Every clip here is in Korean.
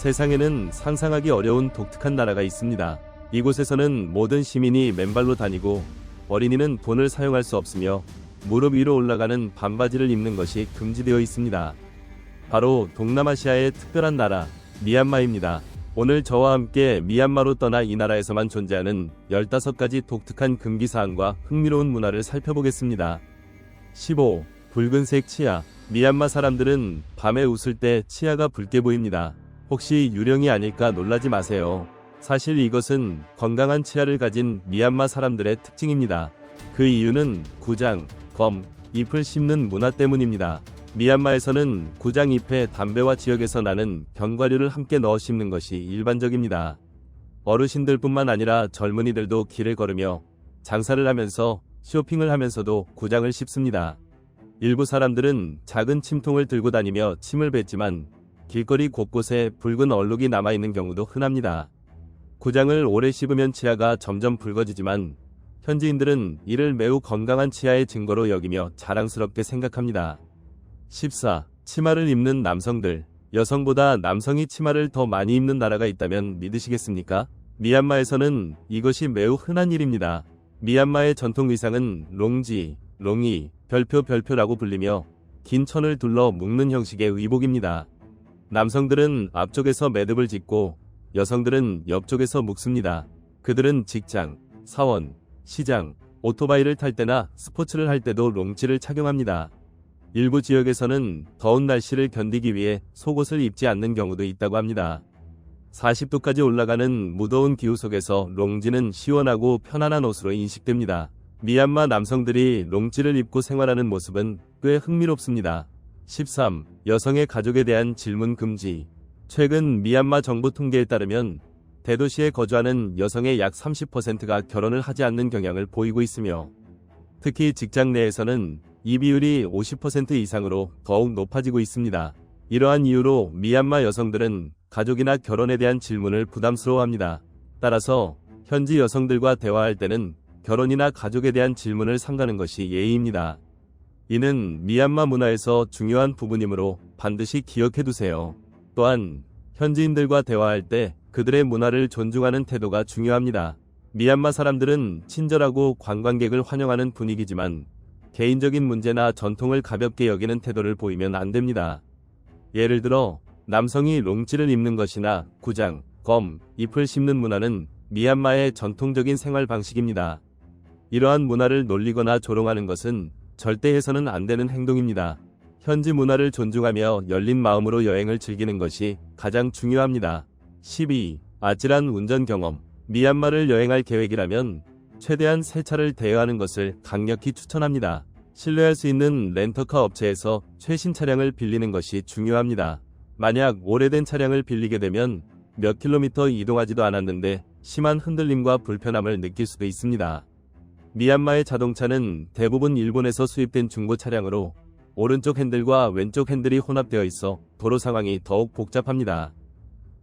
세상에는 상상하기 어려운 독특한 나라가 있습니다. 이곳에서는 모든 시민이 맨발로 다니고 어린이는 돈을 사용할 수 없으며 무릎 위로 올라가는 반바지를 입는 것이 금지되어 있습니다. 바로 동남아시아의 특별한 나라 미얀마입니다. 오늘 저와 함께 미얀마로 떠나 이 나라에서만 존재하는 15가지 독특한 금기사항과 흥미로운 문화를 살펴보겠습니다. 15. 붉은색 치아. 미얀마 사람들은 밤에 웃을 때 치아가 붉게 보입니다. 혹시 유령이 아닐까 놀라지 마세요. 사실 이것은 건강한 치아를 가진 미얀마 사람들의 특징입니다. 그 이유는 구장, 검, 잎을 씹는 문화 때문입니다. 미얀마에서는 구장 잎에 담배와 지역에서 나는 견과류를 함께 넣어 씹는 것이 일반적입니다. 어르신들뿐만 아니라 젊은이들도 길을 걸으며 장사를 하면서 쇼핑을 하면서도 구장을 씹습니다. 일부 사람들은 작은 침통을 들고 다니며 침을 뱉지만 길거리 곳곳에 붉은 얼룩이 남아있는 경우도 흔합니다. 구장을 오래 씹으면 치아가 점점 붉어지지만 현지인들은 이를 매우 건강한 치아의 증거로 여기며 자랑스럽게 생각합니다. 14. 치마를 입는 남성들. 여성보다 남성이 치마를 더 많이 입는 나라가 있다면 믿으시겠습니까? 미얀마에서는 이것이 매우 흔한 일입니다. 미얀마의 전통 의상은 롱지, 롱이, 별표라고 불리며 긴 천을 둘러 묶는 형식의 의복입니다. 남성들은 앞쪽에서 매듭을 짓고 여성들은 옆쪽에서 묶습니다. 그들은 직장, 사원, 시장, 오토바이를 탈 때나 스포츠를 할 때도 롱지를 착용합니다. 일부 지역에서는 더운 날씨를 견디기 위해 속옷을 입지 않는 경우도 있다고 합니다. 40도까지 올라가는 무더운 기후 속에서 롱지는 시원하고 편안한 옷으로 인식됩니다. 미얀마 남성들이 롱지를 입고 생활하는 모습은 꽤 흥미롭습니다. 13. 여성의 가족에 대한 질문 금지. 최근 미얀마 정부 통계에 따르면 대도시에 거주하는 여성의 약 30%가 결혼을 하지 않는 경향을 보이고 있으며 특히 직장 내에서는 이 비율이 50% 이상으로 더욱 높아지고 있습니다. 이러한 이유로 미얀마 여성들은 가족이나 결혼에 대한 질문을 부담스러워합니다. 따라서 현지 여성들과 대화할 때는 결혼이나 가족에 대한 질문을 삼가는 것이 예의입니다. 이는 미얀마 문화에서 중요한 부분이므로 반드시 기억해두세요. 또한 현지인들과 대화할 때 그들의 문화를 존중하는 태도가 중요합니다. 미얀마 사람들은 친절하고 관광객을 환영하는 분위기지만 개인적인 문제나 전통을 가볍게 여기는 태도를 보이면 안 됩니다. 예를 들어 남성이 롱지를 입는 것이나 구장, 검, 잎을 씹는 문화는 미얀마의 전통적인 생활 방식입니다. 이러한 문화를 놀리거나 조롱하는 것은 절대 해서는 안 되는 행동입니다. 현지 문화를 존중하며 열린 마음으로 여행을 즐기는 것이 가장 중요합니다. 12. 아찔한 운전 경험. 미얀마를 여행할 계획이라면 최대한 새 차를 대여하는 것을 강력히 추천합니다. 신뢰할 수 있는 렌터카 업체에서 최신 차량을 빌리는 것이 중요합니다. 만약 오래된 차량을 빌리게 되면 몇 킬로미터 이동하지도 않았는데 심한 흔들림과 불편함을 느낄 수도 있습니다. 미얀마의 자동차는 대부분 일본에서 수입된 중고 차량으로 오른쪽 핸들과 왼쪽 핸들이 혼합되어 있어 도로 상황이 더욱 복잡합니다.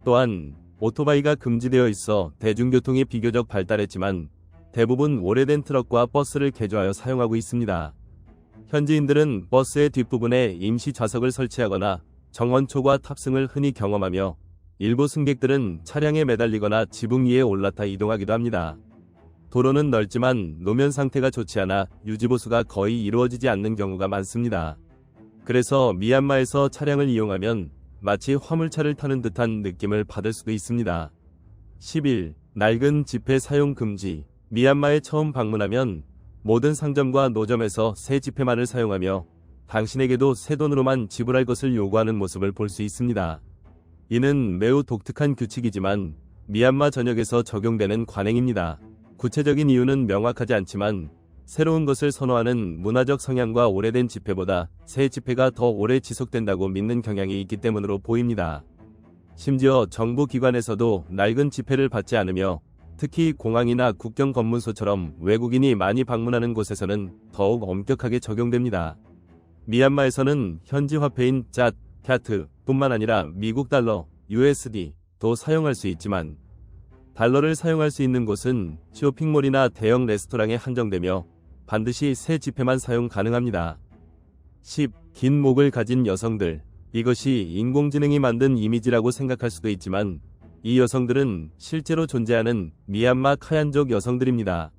또한 오토바이가 금지되어 있어 대중교통이 비교적 발달했지만 대부분 오래된 트럭과 버스를 개조하여 사용하고 있습니다. 현지인들은 버스의 뒷부분에 임시 좌석을 설치하거나 정원초과 탑승을 흔히 경험하며 일부 승객들은 차량에 매달리거나 지붕 위에 올라타 이동하기도 합니다. 도로는 넓지만 노면 상태가 좋지 않아 유지보수가 거의 이루어지지 않는 경우가 많습니다. 그래서 미얀마에서 차량을 이용하면 마치 화물차를 타는 듯한 느낌을 받을 수도 있습니다. 11. 낡은 지폐 사용 금지. 미얀마에 처음 방문하면 모든 상점과 노점에서 새 지폐만을 사용하며 당신에게도 새 돈으로만 지불할 것을 요구하는 모습을 볼 수 있습니다. 이는 매우 독특한 규칙이지만 미얀마 전역에서 적용되는 관행입니다. 구체적인 이유는 명확하지 않지만 새로운 것을 선호하는 문화적 성향과 오래된 지폐보다 새 지폐가 더 오래 지속된다고 믿는 경향이 있기 때문으로 보입니다. 심지어 정부 기관에서도 낡은 지폐를 받지 않으며 특히 공항이나 국경 검문소처럼 외국인이 많이 방문하는 곳에서는 더욱 엄격하게 적용됩니다. 미얀마에서는 현지 화폐인 잣, 캬트 뿐만 아니라 미국 달러, USD도 사용할 수 있지만 달러를 사용할 수 있는 곳은 쇼핑몰이나 대형 레스토랑에 한정되며 반드시 새 지폐만 사용 가능합니다. 10. 긴 목을 가진 여성들. 이것이 인공지능이 만든 이미지라고 생각할 수도 있지만 이 여성들은 실제로 존재하는 미얀마 카얀족 여성들입니다.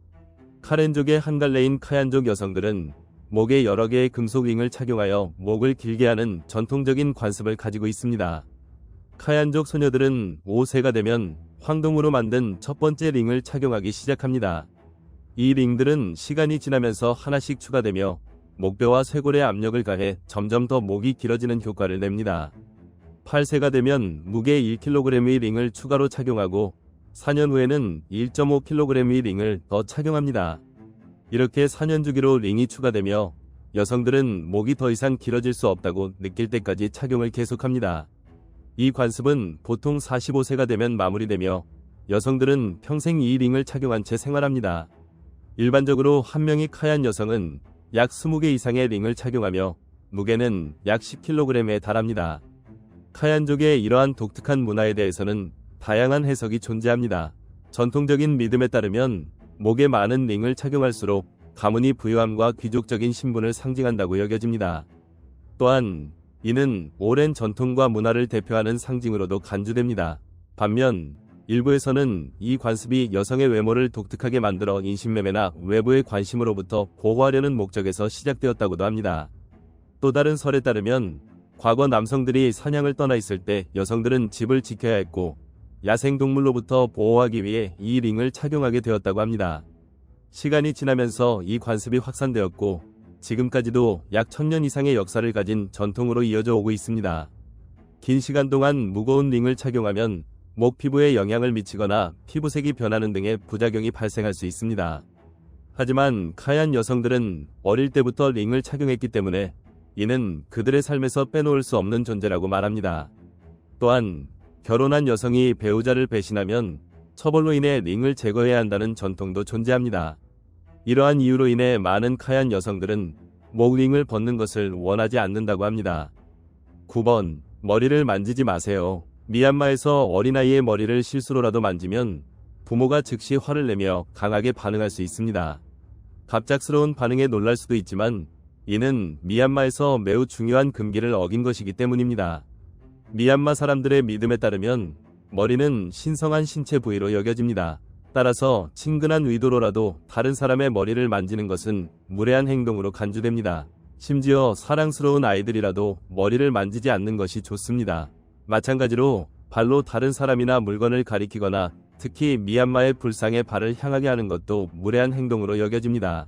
카렌족의 한 갈래인 카얀족 여성들은 목에 여러 개의 금속 링을 착용하여 목을 길게 하는 전통적인 관습을 가지고 있습니다. 카얀족 소녀들은 5세가 되면 황동으로 만든 첫 번째 링을 착용하기 시작합니다. 이 링들은 시간이 지나면서 하나씩 추가되며 목뼈와 쇄골에 압력을 가해 점점 더 목이 길어지는 효과를 냅니다. 8세가 되면 무게 1kg의 링을 추가로 착용하고 4년 후에는 1.5kg의 링을 더 착용합니다. 이렇게 4년 주기로 링이 추가되며 여성들은 목이 더 이상 길어질 수 없다고 느낄 때까지 착용을 계속합니다. 이 관습은 보통 45세가 되면 마무리되며 여성들은 평생 이 링을 착용한 채 생활합니다. 일반적으로 한 명의 카얀 여성은 약 20개 이상의 링을 착용하며 무게는 약 10kg에 달합니다. 카얀족의 이러한 독특한 문화에 대해서는 다양한 해석이 존재합니다. 전통적인 믿음에 따르면 목에 많은 링을 착용할수록 가문이 부유함과 귀족적인 신분을 상징한다고 여겨집니다. 또한 이는 오랜 전통과 문화를 대표하는 상징으로도 간주됩니다. 반면 일부에서는 이 관습이 여성의 외모를 독특하게 만들어 인신매매나 외부의 관심으로부터 보호하려는 목적에서 시작되었다고도 합니다. 또 다른 설에 따르면 과거 남성들이 사냥을 떠나 있을 때 여성들은 집을 지켜야 했고 야생동물로부터 보호하기 위해 이 링을 착용하게 되었다고 합니다. 시간이 지나면서 이 관습이 확산되었고 지금까지도 약 1000년 이상의 역사를 가진 전통으로 이어져 오고 있습니다. 긴 시간 동안 무거운 링을 착용하면 목 피부에 영향을 미치거나 피부색이 변하는 등의 부작용이 발생할 수 있습니다. 하지만 카얀 여성들은 어릴 때부터 링을 착용했기 때문에 이는 그들의 삶에서 빼놓을 수 없는 존재라고 말합니다. 또한 결혼한 여성이 배우자를 배신하면 처벌로 인해 링을 제거해야 한다는 전통도 존재합니다. 이러한 이유로 인해 많은 카얀 여성들은 목링을 벗는 것을 원하지 않는다고 합니다. 9번. 머리를 만지지 마세요. 미얀마에서 어린아이의 머리를 실수로라도 만지면 부모가 즉시 화를 내며 강하게 반응할 수 있습니다. 갑작스러운 반응에 놀랄 수도 있지만 이는 미얀마에서 매우 중요한 금기를 어긴 것이기 때문입니다. 미얀마 사람들의 믿음에 따르면 머리는 신성한 신체 부위로 여겨집니다. 따라서 친근한 의도로라도 다른 사람의 머리를 만지는 것은 무례한 행동으로 간주됩니다. 심지어 사랑스러운 아이들이라도 머리를 만지지 않는 것이 좋습니다. 마찬가지로 발로 다른 사람이나 물건을 가리키거나 특히 미얀마의 불상에 발을 향하게 하는 것도 무례한 행동으로 여겨집니다.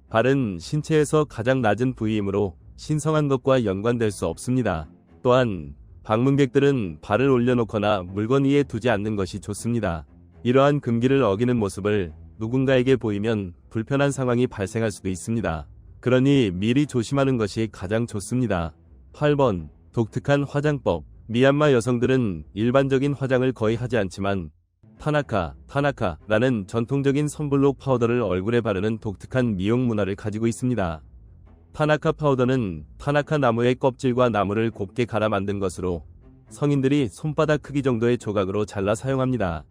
발은 신체에서 가장 낮은 부위이므로 신성한 것과 연관될 수 없습니다. 또한 방문객들은 발을 올려놓거나 물건 위에 두지 않는 것이 좋습니다. 이러한 금기를 어기는 모습을 누군가에게 보이면 불편한 상황이 발생할 수도 있습니다. 그러니 미리 조심하는 것이 가장 좋습니다. 8번. 독특한 화장법. 미얀마 여성들은 일반적인 화장을 거의 하지 않지만 타나카라는 전통적인 선블록 파우더를 얼굴에 바르는 독특한 미용 문화를 가지고 있습니다. 타나카 파우더는 타나카 나무의 껍질과 나무를 곱게 갈아 만든 것으로 성인들이 손바닥 크기 정도의 조각으로 잘라 사용합니다.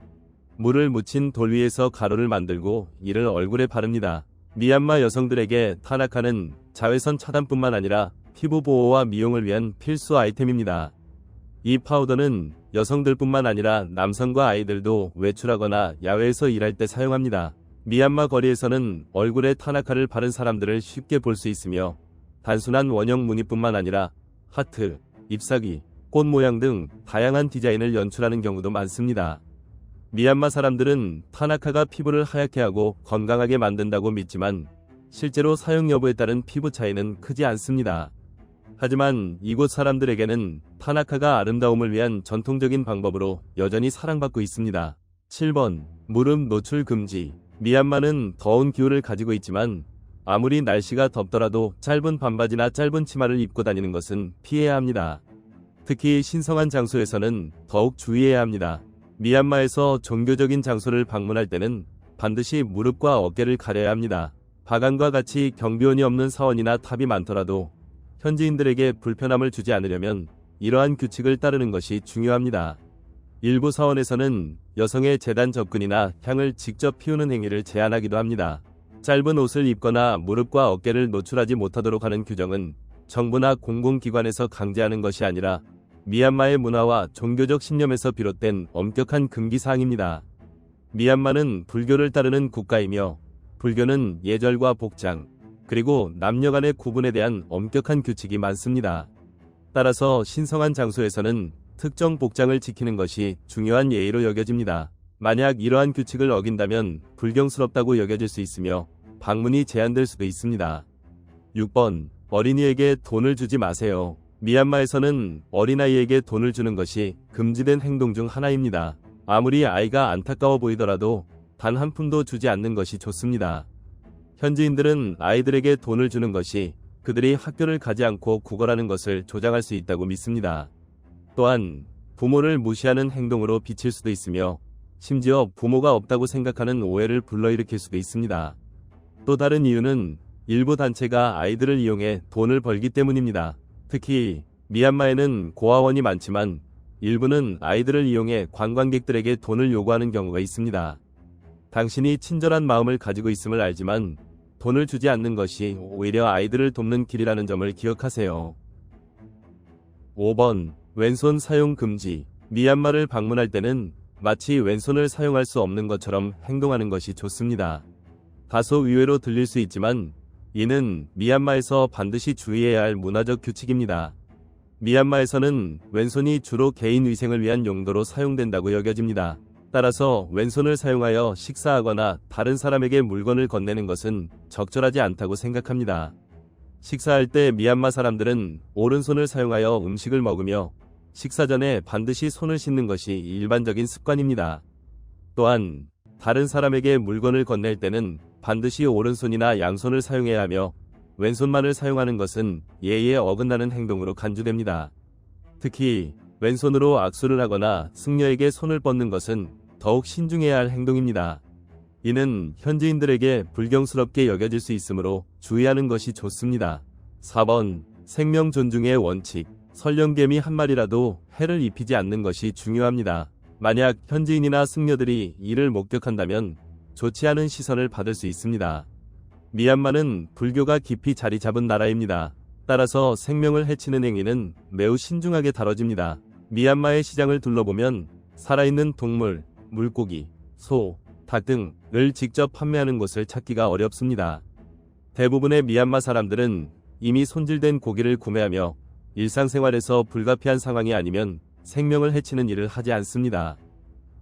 물을 묻힌 돌 위에서 가루를 만들고 이를 얼굴에 바릅니다. 미얀마 여성들에게 타나카는 자외선 차단뿐만 아니라 피부 보호와 미용을 위한 필수 아이템입니다. 이 파우더는 여성들뿐만 아니라 남성과 아이들도 외출하거나 야외에서 일할 때 사용합니다. 미얀마 거리에서는 얼굴에 타나카를 바른 사람들을 쉽게 볼 수 있으며 단순한 원형 무늬뿐만 아니라 하트, 잎사귀, 꽃 모양 등 다양한 디자인을 연출하는 경우도 많습니다. 미얀마 사람들은 타나카가 피부를 하얗게 하고 건강하게 만든다고 믿지만 실제로 사용 여부에 따른 피부 차이는 크지 않습니다. 하지만 이곳 사람들에게는 타나카가 아름다움을 위한 전통적인 방법으로 여전히 사랑받고 있습니다. 7번. 무릎 노출 금지. 미얀마는 더운 기후를 가지고 있지만 아무리 날씨가 덥더라도 짧은 반바지나 짧은 치마를 입고 다니는 것은 피해야 합니다. 특히 신성한 장소에서는 더욱 주의해야 합니다. 미얀마에서 종교적인 장소를 방문할 때는 반드시 무릎과 어깨를 가려야 합니다. 바간과 같이 경비원이 없는 사원이나 탑이 많더라도 현지인들에게 불편함을 주지 않으려면 이러한 규칙을 따르는 것이 중요합니다. 일부 사원에서는 여성의 제단 접근이나 향을 직접 피우는 행위를 제한하기도 합니다. 짧은 옷을 입거나 무릎과 어깨를 노출하지 못하도록 하는 규정은 정부나 공공기관에서 강제하는 것이 아니라 미얀마의 문화와 종교적 신념에서 비롯된 엄격한 금기사항입니다. 미얀마는 불교를 따르는 국가이며 불교는 예절과 복장, 그리고 남녀 간의 구분에 대한 엄격한 규칙이 많습니다. 따라서 신성한 장소에서는 특정 복장을 지키는 것이 중요한 예의로 여겨집니다. 만약 이러한 규칙을 어긴다면 불경스럽다고 여겨질 수 있으며 방문이 제한될 수도 있습니다. 6번. 어린이에게 돈을 주지 마세요. 미얀마에서는 어린아이에게 돈을 주는 것이 금지된 행동 중 하나입니다. 아무리 아이가 안타까워 보이더라도 단 한 푼도 주지 않는 것이 좋습니다. 현지인들은 아이들에게 돈을 주는 것이 그들이 학교를 가지 않고 구걸하는 것을 조장할 수 있다고 믿습니다. 또한 부모를 무시하는 행동으로 비칠 수도 있으며 심지어 부모가 없다고 생각하는 오해를 불러일으킬 수도 있습니다. 또 다른 이유는 일부 단체가 아이들을 이용해 돈을 벌기 때문입니다. 특히 미얀마에는 고아원이 많지만 일부는 아이들을 이용해 관광객들에게 돈을 요구하는 경우가 있습니다. 당신이 친절한 마음을 가지고 있음을 알지만 돈을 주지 않는 것이 오히려 아이들을 돕는 길이라는 점을 기억하세요. 5번. 왼손 사용 금지. 미얀마를 방문할 때는 마치 왼손을 사용할 수 없는 것처럼 행동하는 것이 좋습니다. 다소 의외로 들릴 수 있지만 이는 미얀마에서 반드시 주의해야 할 문화적 규칙입니다. 미얀마에서는 왼손이 주로 개인 위생을 위한 용도로 사용된다고 여겨집니다. 따라서 왼손을 사용하여 식사하거나 다른 사람에게 물건을 건네는 것은 적절하지 않다고 생각합니다. 식사할 때 미얀마 사람들은 오른손을 사용하여 음식을 먹으며 식사 전에 반드시 손을 씻는 것이 일반적인 습관입니다. 또한 다른 사람에게 물건을 건넬 때는 반드시 오른손이나 양손을 사용해야 하며 왼손만을 사용하는 것은 예의에 어긋나는 행동으로 간주됩니다. 특히 왼손으로 악수를 하거나 승려에게 손을 뻗는 것은 더욱 신중해야 할 행동입니다. 이는 현지인들에게 불경스럽게 여겨질 수 있으므로 주의하는 것이 좋습니다. 4번. 생명 존중의 원칙. 설령개미 한 마리라도 해를 입히지 않는 것이 중요합니다. 만약 현지인이나 승려들이 이를 목격한다면 좋지 않은 시선을 받을 수 있습니다. 미얀마는 불교가 깊이 자리 잡은 나라입니다. 따라서 생명을 해치는 행위는 매우 신중하게 다뤄집니다. 미얀마의 시장을 둘러보면 살아있는 동물, 물고기, 소, 닭 등을 직접 판매하는 곳을 찾기가 어렵습니다. 대부분의 미얀마 사람들은 이미 손질된 고기를 구매하며 일상생활에서 불가피한 상황이 아니면 생명을 해치는 일을 하지 않습니다.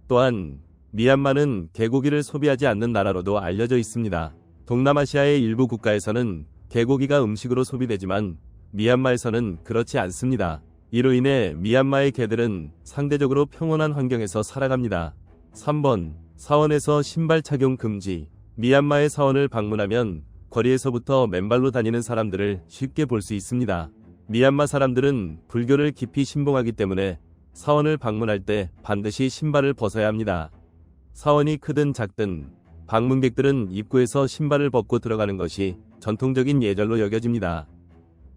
또한 미얀마는 개고기를 소비하지 않는 나라로도 알려져 있습니다. 동남아시아의 일부 국가에서는 개고기가 음식으로 소비되지만 미얀마에서는 그렇지 않습니다. 이로 인해 미얀마의 개들은 상대적으로 평온한 환경에서 살아갑니다. 3번. 사원에서 신발 착용 금지. 미얀마의 사원을 방문하면 거리에서부터 맨발로 다니는 사람들을 쉽게 볼 수 있습니다. 미얀마 사람들은 불교를 깊이 신봉하기 때문에 사원을 방문할 때 반드시 신발을 벗어야 합니다. 사원이 크든 작든 방문객들은 입구에서 신발을 벗고 들어가는 것이 전통적인 예절로 여겨집니다.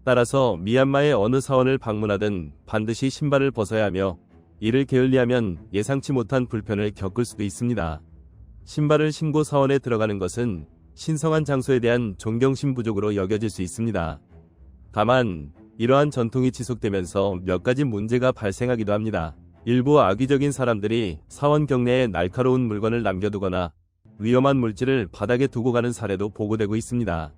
따라서 미얀마의 어느 사원을 방문하든 반드시 신발을 벗어야 하며 이를 게을리하면 예상치 못한 불편을 겪을 수도 있습니다. 신발을 신고 사원에 들어가는 것은 신성한 장소에 대한 존경심 부족으로 여겨질 수 있습니다. 다만 이러한 전통이 지속되면서 몇 가지 문제가 발생하기도 합니다. 일부 악의적인 사람들이 사원 경내에 날카로운 물건을 남겨두거나 위험한 물질을 바닥에 두고 가는 사례도 보고되고 있습니다.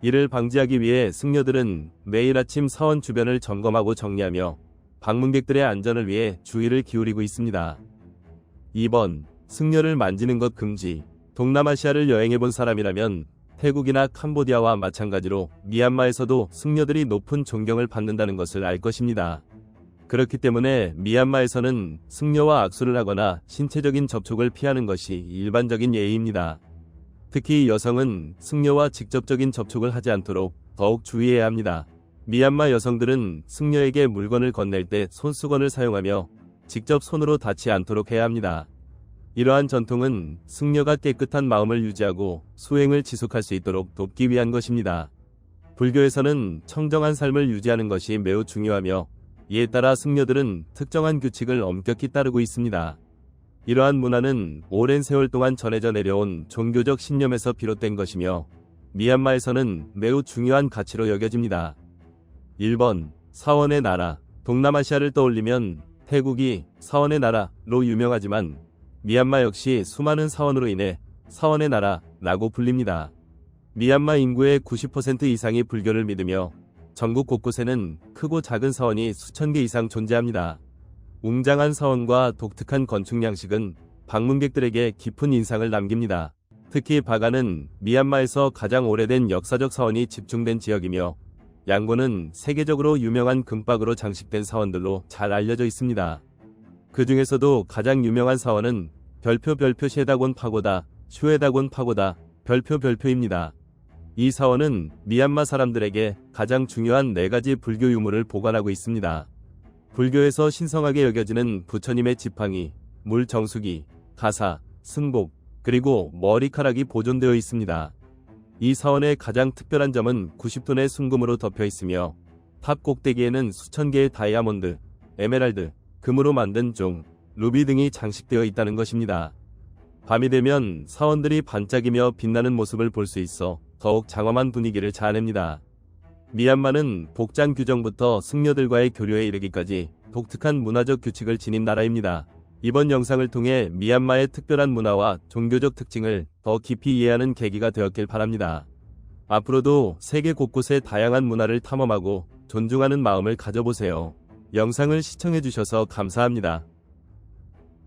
이를 방지하기 위해 승려들은 매일 아침 사원 주변을 점검하고 정리하며 방문객들의 안전을 위해 주의를 기울이고 있습니다. 2번. 승려를 만지는 것 금지. 동남아시아를 여행해본 사람이라면 태국이나 캄보디아와 마찬가지로 미얀마에서도 승려들이 높은 존경을 받는다는 것을 알 것입니다. 그렇기 때문에 미얀마에서는 승려와 악수를 하거나 신체적인 접촉을 피하는 것이 일반적인 예의입니다. 특히 여성은 승려와 직접적인 접촉을 하지 않도록 더욱 주의해야 합니다. 미얀마 여성들은 승려에게 물건을 건넬 때 손수건을 사용하며 직접 손으로 닿지 않도록 해야 합니다. 이러한 전통은 승려가 깨끗한 마음을 유지하고 수행을 지속할 수 있도록 돕기 위한 것입니다. 불교에서는 청정한 삶을 유지하는 것이 매우 중요하며 이에 따라 승려들은 특정한 규칙을 엄격히 따르고 있습니다. 이러한 문화는 오랜 세월 동안 전해져 내려온 종교적 신념에서 비롯된 것이며 미얀마에서는 매우 중요한 가치로 여겨집니다. 1번 사원의 나라. 동남아시아를 떠올리면 태국이 사원의 나라로 유명하지만 미얀마 역시 수많은 사원으로 인해 사원의 나라라고 불립니다. 미얀마 인구의 90% 이상이 불교를 믿으며 전국 곳곳에는 크고 작은 사원이 수천 개 이상 존재합니다. 웅장한 사원과 독특한 건축 양식은 방문객들에게 깊은 인상을 남깁니다. 특히 바가는 미얀마에서 가장 오래된 역사적 사원이 집중된 지역이며 양곤은 세계적으로 유명한 금박으로 장식된 사원들로 잘 알려져 있습니다. 그 중에서도 가장 유명한 사원은 별표 셰다곤 파고다, 슈에다곤 파고다, 별표입니다. 이 사원은 미얀마 사람들에게 가장 중요한 4가지 불교 유물을 보관하고 있습니다. 불교에서 신성하게 여겨지는 부처님의 지팡이, 물 정수기, 가사, 승복, 그리고 머리카락이 보존되어 있습니다. 이 사원의 가장 특별한 점은 90톤의 순금으로 덮여 있으며 탑 꼭대기에는 수천 개의 다이아몬드, 에메랄드, 금으로 만든 종, 루비 등이 장식되어 있다는 것입니다. 밤이 되면 사원들이 반짝이며 빛나는 모습을 볼 수 있어 더욱 장엄한 분위기를 자아냅니다. 미얀마는 복장 규정부터 승려들과의 교류에 이르기까지 독특한 문화적 규칙을 지닌 나라입니다. 이번 영상을 통해 미얀마의 특별한 문화와 종교적 특징을 더 깊이 이해하는 계기가 되었길 바랍니다. 앞으로도 세계 곳곳의 다양한 문화를 탐험하고 존중하는 마음을 가져보세요. 영상을 시청해주셔서 감사합니다.